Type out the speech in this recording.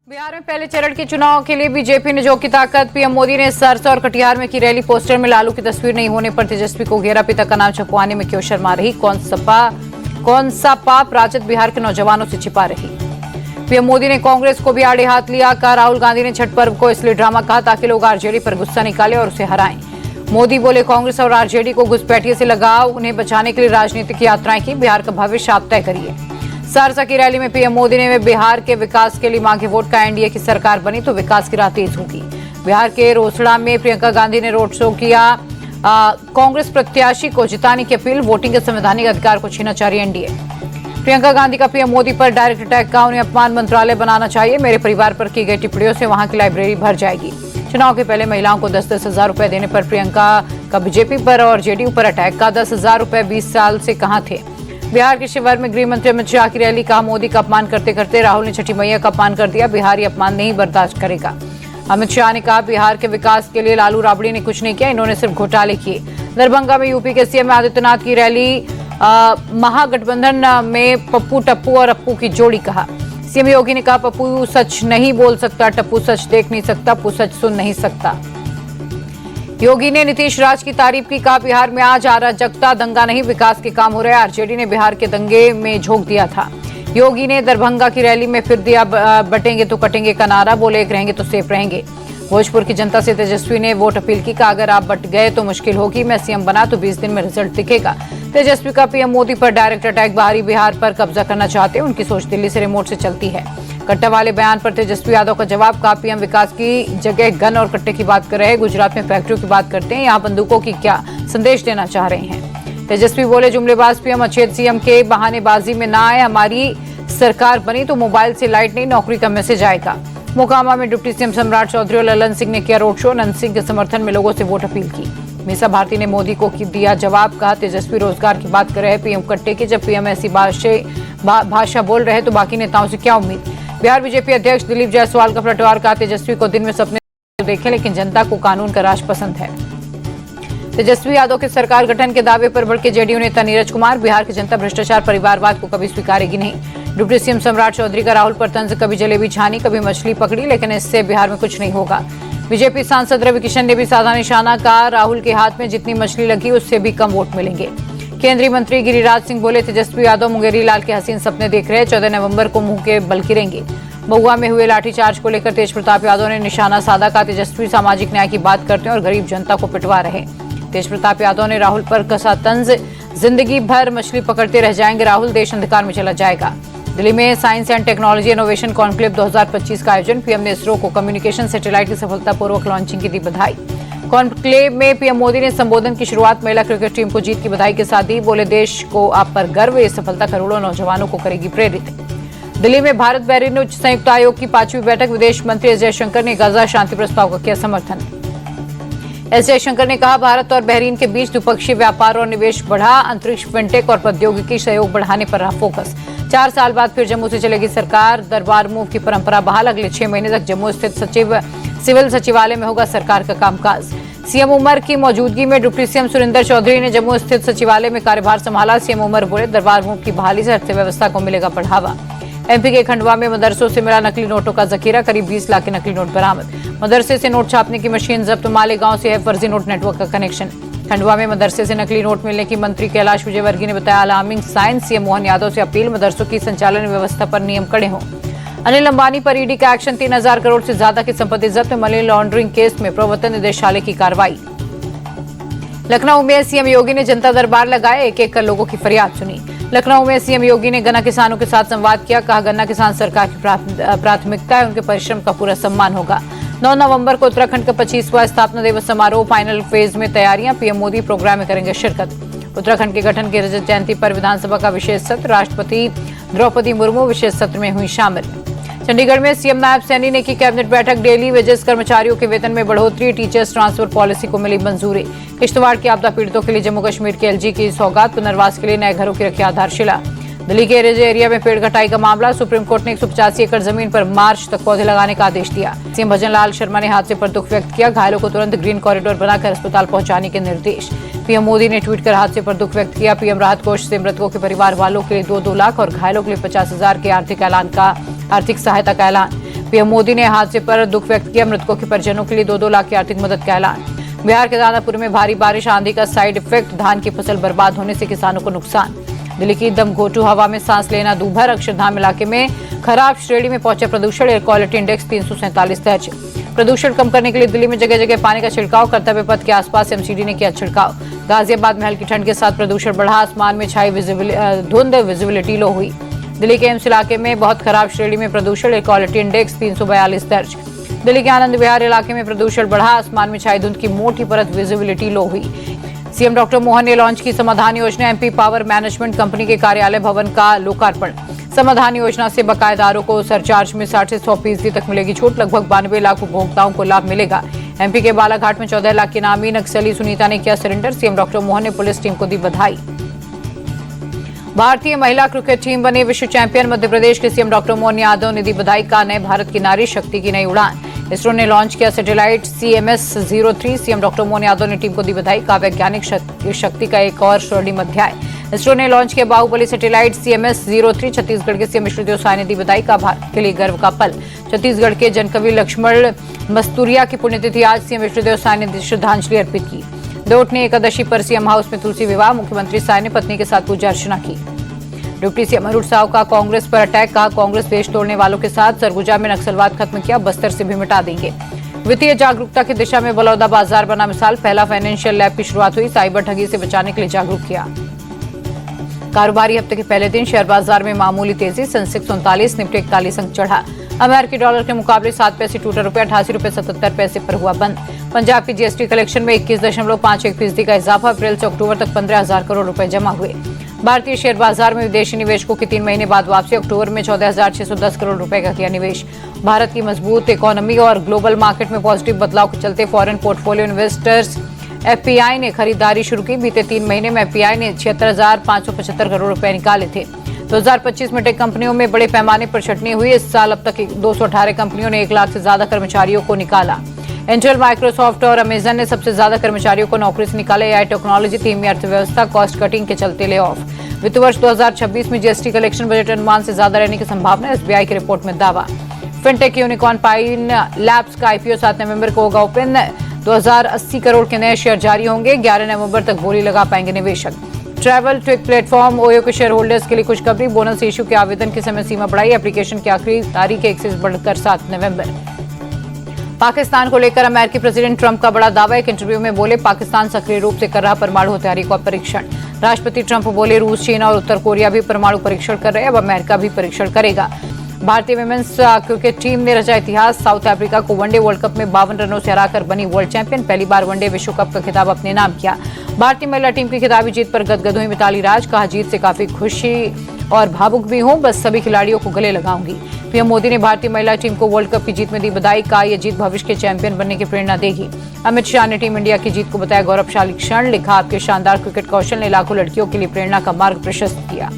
बिहार में पहले चरण के चुनाव के लिए बीजेपी ने झोंकी ताकत। पीएम मोदी ने सरसा और कटिहार में की रैली। पोस्टर में लालू की तस्वीर नहीं होने पर तेजस्वी को घेरा। पिता का नाम छपवाने में क्यों शर्मा रही? कौन सा पाप राजद बिहार के नौजवानों से छिपा रही? पीएम मोदी ने कांग्रेस को भी आड़े हाथ लिया। कहा राहुल गांधी ने छठ पर्व को इसलिए ड्रामा कहा ताकि लोग आरजेडी पर गुस्सा निकाले और उसे हराएं। मोदी बोले कांग्रेस और आरजेडी को घुसपैठिए से लगाव, उन्हें बचाने के लिए राजनीतिक यात्राएं की। बिहार का भविष्य आप तय करिए। सरसा की रैली में पीएम मोदी ने बिहार के विकास के लिए मांगे वोट का। एनडीए की सरकार बनी तो विकास की राह तेज होगी। बिहार के रोसड़ा में प्रियंका गांधी ने रोड शो किया। कांग्रेस प्रत्याशी को जिताने की अपील। वोटिंग के संवैधानिक अधिकार को छीना चाह रही एनडीए। प्रियंका गांधी का पीएम मोदी पर डायरेक्ट अटैक का। उन्हें अपमान मंत्रालय बनाना चाहिए। मेरे परिवार पर की गई टिप्पणियों से वहां की लाइब्रेरी भर जाएगी। चुनाव के पहले महिलाओं को 10-10 हजार रुपए देने पर प्रियंका का बीजेपी पर और जेडीयू पर अटैक। का 10 हजार रुपए 20 साल से कहां थे? बिहार के शिवहर में गृह मंत्री अमित शाह की रैली। कहा मोदी का अपमान करते करते राहुल ने छठी मैया का अपमान कर दिया। बिहार ये अपमान नहीं बर्दाश्त करेगा। अमित शाह ने कहा बिहार के विकास के लिए लालू राबड़ी ने कुछ नहीं किया, इन्होंने सिर्फ घोटाले किए। दरभंगा में यूपी के सीएम आदित्यनाथ की रैली। महागठबंधन में पप्पू टप्पू और अप्पू की जोड़ी। कहा सीएम योगी ने कहा पप्पू सच नहीं बोल सकता, टप्पू सच देख नहीं सकता, अप्पू सच सुन नहीं सकता। योगी ने नीतीश राज की तारीफ की। कहा बिहार में आज अराजकता दंगा नहीं, विकास के काम हो रहे हैं। आरजेडी ने बिहार के दंगे में झोंक दिया था। योगी ने दरभंगा की रैली में फिर दिया बटेंगे तो कटेंगे का नारा। बोले एक रहेंगे तो सेफ रहेंगे। भोजपुर की जनता से तेजस्वी ने वोट अपील की। कहा अगर आप बट गए तो मुश्किल होगी, मैं सीएम बना तो 20 दिन में रिजल्ट दिखेगा। तेजस्वी का पीएम मोदी पर डायरेक्ट अटैक। बाहरी बिहार पर कब्जा करना चाहते हैं, उनकी सोच दिल्ली से रिमोट से चलती है। कट्टा वाले बयान पर तेजस्वी यादव का जवाब। कहा पीएम विकास की जगह गन और कट्टे की बात कर रहे हैं। गुजरात में फैक्ट्रियों की बात करते हैं, यहाँ बंदूकों की क्या संदेश देना चाह रहे हैं? तेजस्वी बोले जुमलेबाज पीएम अच्छेद सीएम के बहानेबाजी में ना आए। हमारी सरकार बनी तो मोबाइल से लाइट नहीं, नौकरी का मैसेज आएगा। मोकामा में डिप्टी सीएम सम्राट चौधरी और ललन सिंह ने किया रोड शो। नंद सिंह के समर्थन में लोगों से वोट अपील की। मीसा भारती ने मोदी को दिया जवाब। कहा तेजस्वी रोजगार की बात कर रहे हैं पीएम कट्टे की। जब पीएम ऐसी भाषा बोल रहे तो बाकी नेताओं से क्या उम्मीद? बिहार बीजेपी अध्यक्ष दिलीप जायसवाल का पलटवार। कहा तेजस्वी को दिन में सपने देखे लेकिन जनता को कानून का राज पसंद है। तेजस्वी यादव के सरकार गठन के दावे पर भड़के जेडीयू नेता नीरज कुमार। बिहार की जनता भ्रष्टाचार परिवारवाद को कभी स्वीकारेगी नहीं। डिप्टी सीएम सम्राट चौधरी का राहुल पर तंज। कभी जलेबी छानी कभी मछली पकड़ी, लेकिन इससे बिहार में कुछ नहीं होगा। बीजेपी सांसद रवि किशन ने भी साधा निशाना। कहा राहुल के हाथ में जितनी मछली लगी उससे भी कम वोट मिलेंगे। केंद्रीय मंत्री गिरिराज सिंह बोले तेजस्वी यादव मुंगेरी लाल के हसीन सपने देख रहे हैं। 14 नवंबर को मुंह के बल गिरेंगे। महुआ में हुए लाठीचार्ज को लेकर तेज प्रताप यादव ने निशाना साधा। का तेजस्वी सामाजिक न्याय की बात करते हैं और गरीब जनता को पिटवा रहे। तेज प्रताप यादव ने राहुल पर कसा तंज। जिंदगी भर मछली पकड़ते रह जाएंगे राहुल, देश अंधकार में चला जाएगा। दिल्ली में science and technology innovation conclave 2025 का आयोजन। पीएम ने इसरो को कम्युनिकेशन सैटेलाइट की सफलतापूर्वक लॉन्चिंग की दी बधाई। कॉन्क्लेव में पीएम मोदी ने संबोधन की शुरुआत महिला क्रिकेट टीम को जीत की बधाई के साथ दी। बोले देश को आप पर गर्व, ये सफलता करोड़ों नौजवानों को करेगी प्रेरित। दिल्ली में भारत बहरीन उच्च संयुक्त आयोग की 5वीं बैठक। विदेश मंत्री एस जयशंकर ने गाजा शांति प्रस्ताव का किया समर्थन। एस जयशंकर ने कहा भारत और बहरीन के बीच द्विपक्षीय व्यापार और निवेश बढ़ा। अंतरिक्ष, फिनटेक और प्रौद्योगिकी सहयोग बढ़ाने पर रहा फोकस। 4 साल बाद फिर जम्मू से चलेगी सरकार। दरबार मूव की परंपरा बहाल। अगले 6 महीने तक जम्मू स्थित सिविल सचिवालय में होगा सरकार का कामकाज। सीएम उमर की मौजूदगी में डिप्टी सीएम सुरेंद्र चौधरी ने जम्मू स्थित सचिवालय में कार्यभार संभाला। सीएम उमर बोले दरबार मूव की बहाली से अर्थव्यवस्था को मिलेगा बढ़ावा। एमपी के खंडवा में मदरसों से मिला नकली नोटों का जखीरा। करीब 20 लाख के नकली नोट बरामद। मदरसे से नोट छापने की मशीन जब्त। मालेगांव से है फर्जी नोट नेटवर्क का कनेक्शन। खंडवा में मदरसे से नकली नोट मिलने की मंत्री कैलाश विजयवर्गीय ने बताया alarming sign. CM Mohan Yadav से अपील मदरसों की संचालन व्यवस्था पर नियम कड़े हों। अनिल अंबानी पर ईडी का एक्शन। 3000 करोड़ से ज्यादा की संपत्ति जब्त। मनी लॉन्ड्रिंग केस में प्रवर्तन निदेशालय की कार्रवाई। लखनऊ में सीएम योगी ने जनता दरबार लगाए। एक एक कर लोगों की फरियाद सुनी। लखनऊ में सीएम योगी ने गन्ना किसानों के साथ संवाद किया। कहा गन्ना किसान सरकार की प्राथमिकता है, उनके परिश्रम का पूरा सम्मान होगा। 9 नवंबर को उत्तराखंड का 25वां स्थापना दिवस समारोह। फाइनल फेज में तैयारियां। पीएम मोदी प्रोग्राम में करेंगे शिरकत। उत्तराखंड के गठन की रजत जयंती पर विधानसभा का विशेष सत्र। राष्ट्रपति द्रौपदी मुर्मू विशेष सत्र में हुई शामिल। चंडीगढ़ में सीएम नायब सैनी ने की कैबिनेट बैठक। डेली वेजेस कर्मचारियों के वेतन में बढ़ोतरी। टीचर्स ट्रांसफर पॉलिसी को मिली मंजूरी। किश्तवाड़ की आपदा पीड़ितों के लिए जम्मू कश्मीर के एलजी की सौगात। पुनर्वास के लिए नए घरों की रखी आधारशिला। दिल्ली के एरेज एरिया में पेड़ कटाई का मामला। सुप्रीम कोर्ट ने 185 एकड़ जमीन पर मार्च तक पौधे लगाने का आदेश दिया। सीएम भजनलाल शर्मा ने हादसे पर दुख व्यक्त किया। घायलों को तुरंत ग्रीन कॉरिडोर बनाकर अस्पताल पहुंचाने के निर्देश। पीएम मोदी ने ट्वीट कर हादसे पर दुख व्यक्त किया। पीएम राहत कोष से मृतकों के परिवार वालों के लिए 2-2 लाख और घायलों के लिए 50,000 के आर्थिक सहायता का ऐलान। पीएम मोदी ने हादसे पर दुख व्यक्त किया। मृतकों के परिजनों के लिए 2-2 लाख की आर्थिक मदद का ऐलान। बिहार के दानापुर में भारी बारिश, आंधी का साइड इफेक्ट, धान की फसल बर्बाद होने से किसानों को नुकसान। दिल्ली की दमघोटू हवा में सांस लेना दूभर, अक्षरधाम इलाके में खराब श्रेणी में पहुंचा प्रदूषण, एयर क्वालिटी इंडेक्स 347 दर्ज। प्रदूषण कम करने के लिए दिल्ली में जगह जगह पानी का छिड़काव, कर्तव्य पथ के आसपास एमसीडी ने किया छिड़काव। गाजियाबाद में हल्की ठंड के साथ प्रदूषण बढ़ा, आसमान में छाई धुंध, विजिबिलिटी लो हुई। दिल्ली के एम्स इलाके में बहुत खराब श्रेणी में प्रदूषण, एयर क्वालिटी इंडेक्स 342 दर्ज। दिल्ली के आनंद विहार इलाके में प्रदूषण बढ़ा, आसमान में छाई धुंध की मोटी परत, विजिबिलिटी लो हुई। सीएम डॉक्टर मोहन ने लॉन्च की समाधान योजना, एमपी पावर मैनेजमेंट कंपनी के कार्यालय भवन का लोकार्पण। समाधान योजना से बकायेदारों को सरचार्ज में 60 से 100% तक मिलेगी छूट, लगभग 92 लाख उपभोक्ताओं को लाभ मिलेगा। एमपी के बालाघाट में 14 लाख की नामी नक्सली सुनीता ने किया सरेंडर, सीएम डॉक्टर मोहन ने पुलिस टीम को दी बधाई। भारतीय महिला क्रिकेट टीम बनी विश्व चैंपियन, मध्य प्रदेश के सीएम डॉक्टर मोहन यादव ने दी बधाई, का नए भारत की नारी शक्ति की नई उड़ान। इसरो ने लॉन्च किया satellite CMS-03, CM doctor Mohan Yadav ने टीम को दी बधाई, का वैज्ञानिक शक्ति का एक और स्वर्णिम अध्याय। इसरो ने लॉन्च किया बाहुबली सैटेलाइट CMS-03, छत्तीसगढ़ के सीएम विष्णुदेव साय ने दी बधाई, का भारत के लिए गर्व का पल। छत्तीसगढ़ के जनकवि लक्ष्मण मस्तूरिया की पुण्यतिथि आज, सीएम विष्णुदेव साय ने श्रद्धांजलि अर्पित की। दोटनी एकादशी पर सीएम हाउस में तुलसी विवाह, मुख्यमंत्री साय ने पत्नी के साथ पूजा अर्चना की। डिप्टी सीएम अरुण साव का कांग्रेस पर अटैक, कहा कांग्रेस देश तोड़ने वालों के साथ, सरगुजा में नक्सलवाद खत्म किया, बस्तर से भी मिटा देंगे। वित्तीय जागरूकता की दिशा में बलौदा बाजार बना मिसाल, पहला फाइनेंशियल लैब की शुरुआत हुई, साइबर ठगी से बचाने के लिए जागरूक किया। कारोबारी हफ्ते के पहले दिन शेयर बाजार में मामूली तेजी, सेंसेक्स 39, निफ्टी 41 अंक चढ़ा। अमेरिकी डॉलर के मुकाबले 7 पैसे टूटा रुपया 88 रुपये 77 पैसे पर हुआ बंद। पंजाब की जीएसटी कलेक्शन में 21.51% का इजाफा, अप्रैल से अक्टूबर तक 15,000 करोड़ रुपए जमा हुए। भारतीय शेयर बाजार में विदेशी निवेशकों की 3 महीने बाद वापसी, अक्टूबर में 14,610 करोड़ रुपए का किया निवेश। भारत की मजबूत इकोनॉमी और ग्लोबल मार्केट में पॉजिटिव बदलाव के चलते फॉरेन पोर्टफोलियो इन्वेस्टर्स FPI ने खरीदारी शुरू की। बीते 3 महीने में FPI ने 76,575 करोड़ रुपए निकाले थे। 2025 में टेक कंपनियों में बड़े पैमाने पर छटनी हुई। इस साल अब तक 218 कंपनियों ने 1 लाख से ज्यादा कर्मचारियों को निकाला। इंटेल, माइक्रोसॉफ्ट और अमेजन ने सबसे ज्यादा कर्मचारियों को नौकरी से निकाले। AI टेक्नोलॉजी, धीमी अर्थव्यवस्था, कॉस्ट कटिंग के चलते ले ऑफ। वित्त वर्ष 2026 में जीएसटी कलेक्शन बजट अनुमान से ज्यादा रहने की संभावना, SBI की रिपोर्ट में दावा। फिनटेक यूनिकॉर्न पाइन लैब्स का IPO 7 नवंबर को होगा ओपन। 2080 करोड़ के नए शेयर जारी होंगे, 11 नवंबर तक बोली लगा पाएंगे निवेशक। ट्रैवल ट्विक प्लेटफॉर्म ओयो के शेयर होल्डर्स के लिए खुशखबरी, बोनस इश्यू के आवेदन की समय सीमा बढ़ाई, एप्लीकेशन की आखिरी तारीख 1 से बढ़कर 7 नवंबर। पाकिस्तान को लेकर अमेरिकी प्रेसिडेंट ट्रंप का बड़ा दावा, एक इंटरव्यू में बोले पाकिस्तान सक्रिय रूप से कर रहा परमाणु हथियार का परीक्षण। राष्ट्रपति ट्रंप बोले रूस, चीन और उत्तर कोरिया भी परमाणु परीक्षण कर रहे हैं, अब अमेरिका भी परीक्षण करेगा। भारतीय विमेंस क्रिकेट टीम ने रचा इतिहास, साउथ अफ्रीका को वनडे वर्ल्ड कप में 52 रनों से हराकर बनी वर्ल्ड चैंपियन, पहली बार वनडे विश्व कप का खिताब अपने नाम किया। भारतीय महिला टीम की खिताबी जीत पर गदगद हुई मिताली राज, कहा जीत से काफी खुशी और भावुक भी हूं, बस सभी खिलाड़ियों को गले लगाऊंगी। पीएम मोदी ने भारतीय महिला टीम को वर्ल्ड कप की जीत में दी बधाई, कहा यह जीत भविष्य के चैंपियन बनने की प्रेरणा देगी। अमित शाह ने टीम इंडिया की जीत को बताया गौरवशाली क्षण, लिखा आपके शानदार क्रिकेट कौशल ने लाखों लड़कियों के लिए प्रेरणा का मार्ग प्रशस्त किया।